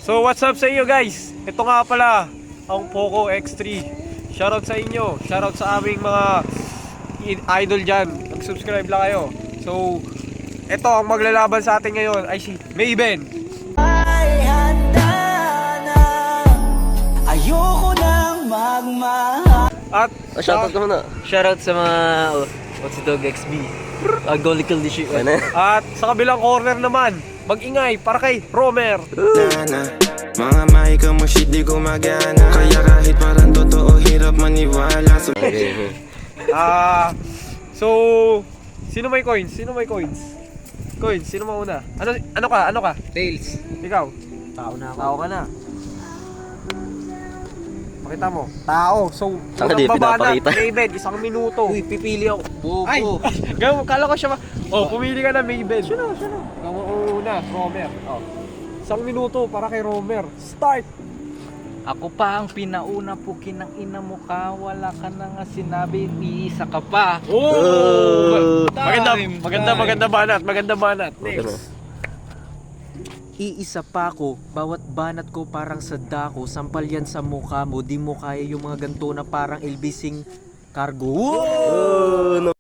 So what's up sa inyo guys? Ito nga pala ang Poco X3. Shoutout sa inyo. Shoutout sa aming mga idol dyan. Mag-subscribe lang kayo. So ito ang maglalaban sa atin ngayon ay si Maven. Ay handa na, ayoko nang magmahal. At Shoutout ka muna. Shoutout sa mga What's the Dog XB. Golical dish. At sa kabilang corner naman, mag-ingay para kay Romer. Mga mahika mo shit di gumagana. Kaya kahit parang totoo hirap maniwala. So sino may coins? Sino may coins? Coins, sino mauna? Ano ka? Tails. Ikaw? Tao na ako. Tao ka na. Pakita mo. Tao. So, Saan ka di pinapakita? Maven, 1 minuto. Uy, pipili ako. Bobo. Ay! Gawin, kala ko siya pumili ka na, Maven. Sino? Ikaw una, Romer. 1 minuto para kay Romer. Start! Ako pa ang pinauna po kinang ina mo ka. Wala ka na nga sinabi, iisa ka pa. Oh! Time, Maganda banat. Next. Iisa pa ako, bawat banat ko parang sa dako, sampal yan sa mukha mo, di mo kaya yung mga ganto na parang ilbising cargo. Oh, no.